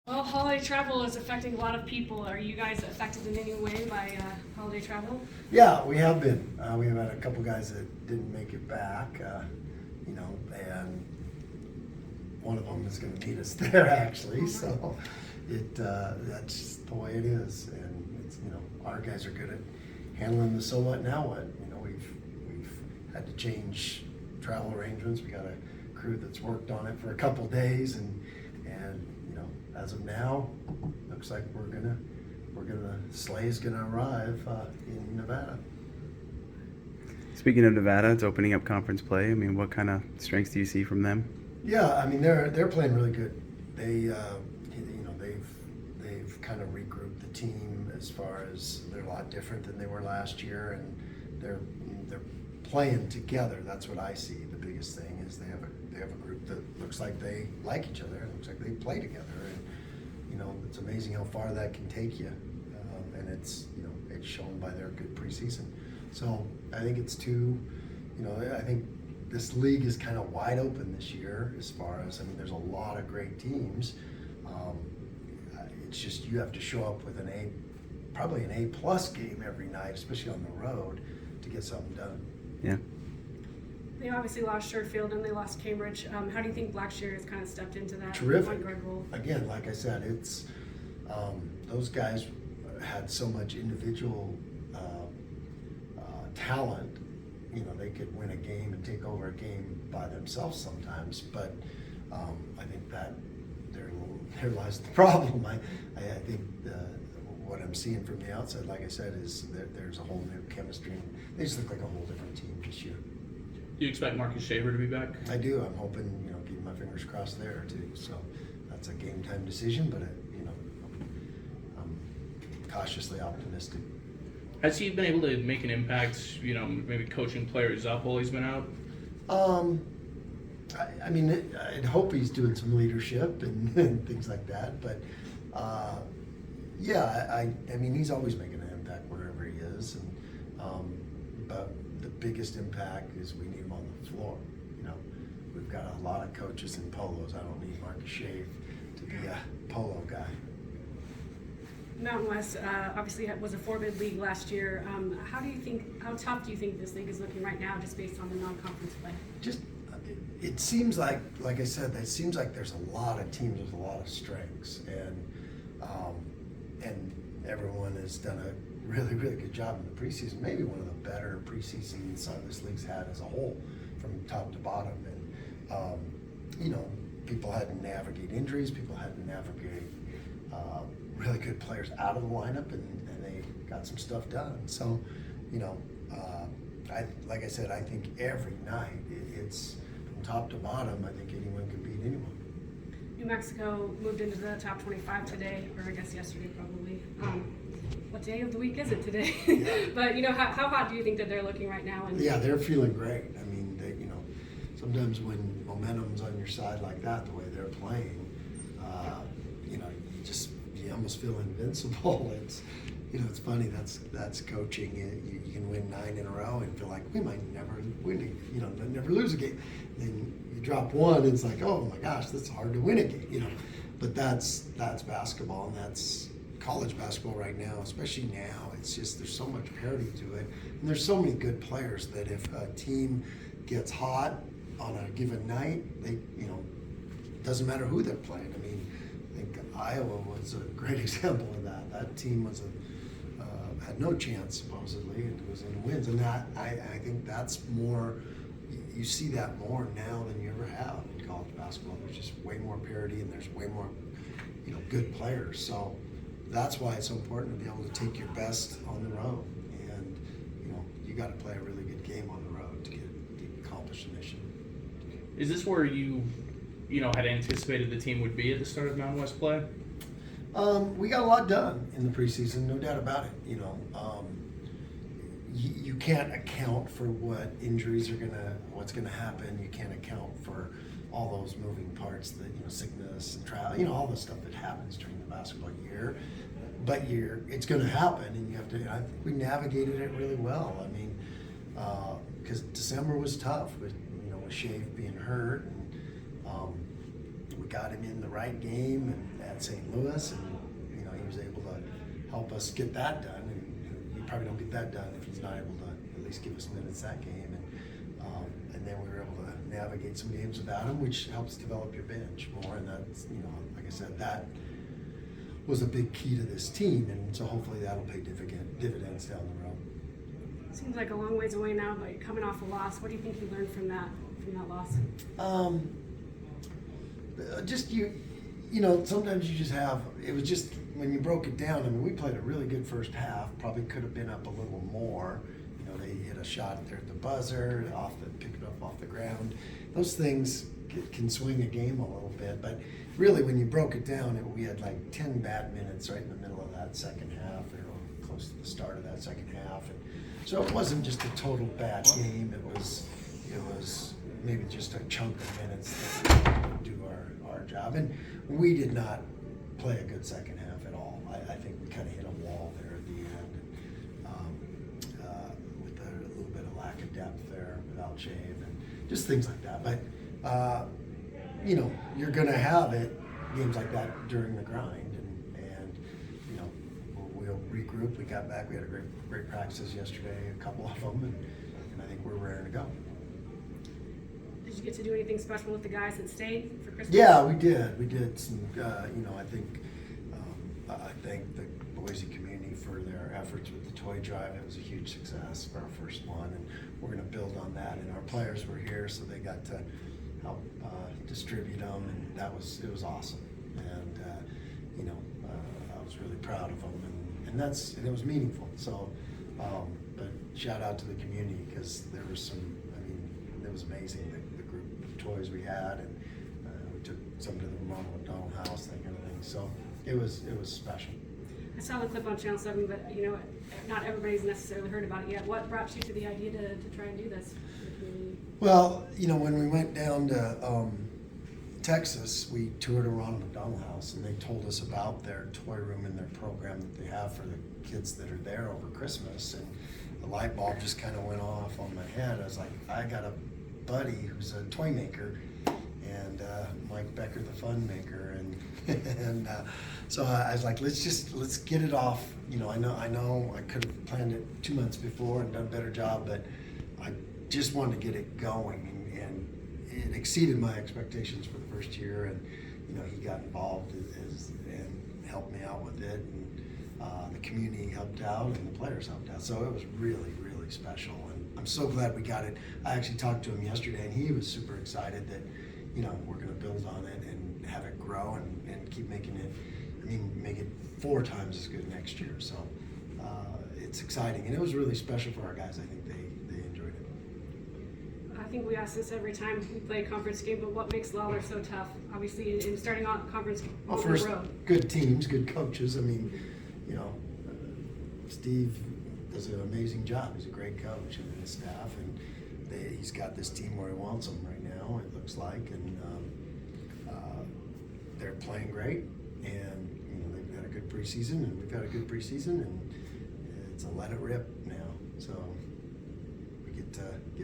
Well, holiday travel is affecting a lot of people. Are you guys affected in any way by holiday travel? Yeah, we have been. We have had a couple guys that didn't make it back, and one of them is going to meet us there actually. So that's just the way it is, and it's our guys are good at handling the so what now what. We've had to change travel arrangements. We got a crew that's worked on it for a couple days, and as of now, looks like Sleigh's gonna arrive in Nevada. Speaking of Nevada, it's opening up conference play. I mean, what kind of strengths do you see from them? Yeah, I mean they're playing really good. They've kind of regrouped the team as far as they're a lot different than they were last year, and they're playing together. That's what I see. The biggest thing is they have a group that looks like they like each other. It looks like they play together, and it's amazing how far that can take you. And it's shown by their good preseason. So I think it's I think this league is kind of wide open this year as far as, there's a lot of great teams. It's just you have to show up with probably an A+ game every night, especially on the road, to get something done. Yeah. They obviously lost Sherfield and they lost Cambridge. How do you think Blackshear has kind of stepped into that Terrific. point guard role? Again, like I said, it's those guys had so much individual talent. They could win a game and take over a game by themselves sometimes, but I think that there lies the problem. I think what I'm seeing from the outside, like I said, is there's a whole new chemistry. They just look like a whole different team this year. Do you expect Marcus Shaver to be back? I do. I'm hoping, keeping my fingers crossed there too. So that's a game time decision, but I'm cautiously optimistic. Has he been able to make an impact, maybe coaching players up while he's been out? I'd hope he's doing some leadership and things like that, but he's always making an impact wherever he is, but the biggest impact is we need him on the floor. We've got a lot of coaches in polos. I don't need Marcus Shave to be a polo guy. Mountain West obviously was a 4-bid league last year. How tough do you think this league is looking right now, just based on the non-conference play? It seems like I said, it seems like there's a lot of teams with a lot of strengths, and everyone has done a really, really good job in the preseason. Maybe one of the better preseasons this league's had as a whole, from top to bottom. And people had to navigate injuries. People had to navigate really good players out of the lineup, and they got some stuff done. So, like I said, I think every night it's from top to bottom. I think anyone can beat anyone. New Mexico moved into the top 25 today, or I guess yesterday probably. What day of the week is it today? Yeah. But how hot do you think that they're looking right now? Yeah, they're feeling great. Sometimes when momentum's on your side like that, the way they're playing, you almost feel invincible. It's funny. That's coaching. You can win 9 in a row and feel like we might never win. Never lose a game. Then you drop one, and it's like, oh my gosh, that's hard to win a game. But that's basketball, and that's college basketball right now. Especially now, it's just there's so much parity to it, and there's so many good players that if a team gets hot on a given night, doesn't matter who they're playing. I think Iowa was a great example of that. That team had no chance supposedly, and it was in wins. And that I think that's more. You see that more now than you ever have in college basketball. There's just way more parity, and there's way more, good players. So that's why it's so important to be able to take your best on the road, and you got to play a really good game on the road to accomplish the mission. Is this where you had anticipated the team would be at the start of Mountain West play? We got a lot done in the preseason, no doubt about it. You can't account for what injuries what's gonna happen. You can't account for all those moving parts, that sickness and travel, all the stuff that happens during the basketball year. But it's gonna happen, and you have to. I think we navigated it really well. Because December was tough with Shave being hurt, and we got him in the right game and at St. Louis, and he was able to help us get that done. And we probably don't get that done if he's not able to at least give us minutes that game. And then we were able to navigate some games without him, which helps develop your bench more. And that's, like I said, that was a big key to this team, and so hopefully that'll pay dividends down the road. Seems like a long ways away now, but coming off a loss, what do you think you learned from that loss? Just sometimes you just have, it was just, when you broke it down, I mean, we played a really good first half, probably could have been up a little more. They hit a shot there at the buzzer, picked it up off the ground. Those things can swing a game a little bit, but really when you broke it down, we had like 10 bad minutes right in the middle of that second half, or close to the start of that second half. And so it wasn't just a total bad game, it was maybe just a chunk of minutes that we do our job. And we did not play a good second half at all. I think we kind of hit a wall there at the end. With a little bit of lack of depth there without Shave and just things like that. But, you're going to have games like that during the grind. And we'll regroup. We got back. We had a great practices yesterday, a couple of them, and I think we're raring to go. Did you get to do anything special with the guys that stayed for Christmas? Yeah, we did. We did some, I thank the Boise community for their efforts with the toy drive. It was a huge success for our first one, and we're going to build on that. And our players were here, so they got to help distribute them, and it was awesome. And I was really proud of them, and it was meaningful. So, but shout out to the community, because there was it was amazing the group of toys we had, and we took some to the Ronald McDonald House, that kind of thing. So it was special. I saw the clip on Channel 7, but not everybody's necessarily heard about it yet. What brought you to the idea to try and do this? Well, when we went down to Texas, we toured a Ronald McDonald House, and they told us about their toy room and their program that they have for the kids that are there over Christmas. And the light bulb just kind of went off on my head. I was like, I got a buddy who's a toy maker, and Mike Becker, the fun maker, and so I was like, let's get it off. I know I could have planned it 2 months before and done a better job, but I just wanted to get it going, and it exceeded my expectations for the first year. And he got involved and helped me out with it, and the community helped out, and the players helped out. So it was really, really special, and I'm so glad we got it. I actually talked to him yesterday, and he was super excited that we're going to build on it and have it grow and keep making it. Make it 4 times as good next year. So it's exciting, and it was really special for our guys. I think they enjoyed it. I think we ask this every time we play a conference game, but what makes Lawler so tough? Obviously, in starting out conference on First, the road. good teams, good coaches. Steve does an amazing job. He's a great coach, and his staff, and he's got this team where he wants them right now, it looks like, and they're playing great, and they've got a good preseason, and we've got a good preseason, and it's a let it rip now. So we get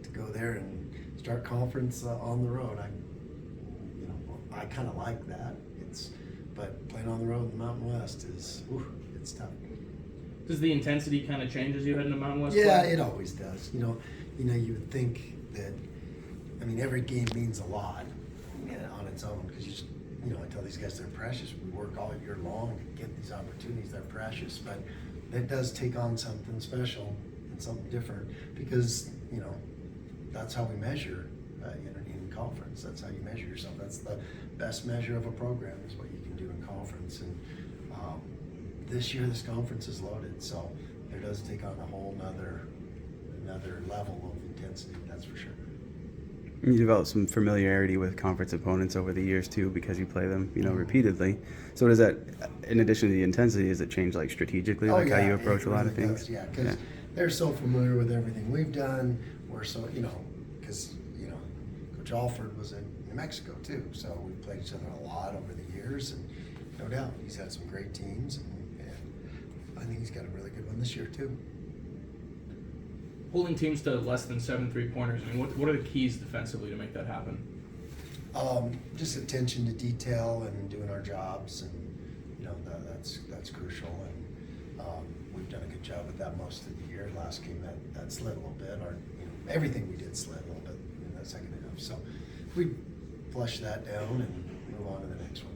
to go there and start conference on the road. I kind of like that. But playing on the road in the Mountain West it's tough. Does the intensity kind of change as you head into Mountain West? Yeah, play? it always does. You would think that. Every game means a lot on its own, because I tell these guys they're precious. We work all year long to get these opportunities. They're precious, but it does take on something special and something different, because that's how we measure in conference. That's how you measure yourself. That's the best measure of a program, is what you can do in conference. And this year, this conference is loaded, so it does take on a whole another level of intensity. That's for sure. You develop some familiarity with conference opponents over the years too, because you play them, repeatedly. So does that, in addition to the intensity, does it change strategically, how you approach a lot of things? Does, yeah, because they're so familiar with everything we've done. We're so, because Coach Alford was in New Mexico too, so we played each other a lot over the years, and no doubt he's had some great teams, and I think he's got a really good one this year too. Holding teams to less than 7 3-pointers. What are the keys defensively to make that happen? Just attention to detail and doing our jobs, and that's crucial. And we've done a good job with that most of the year. Last game that slid a little bit. Everything we did slid a little bit in that second half. So we flush that down and move on to the next one.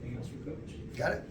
Anything else for Coach? Got it.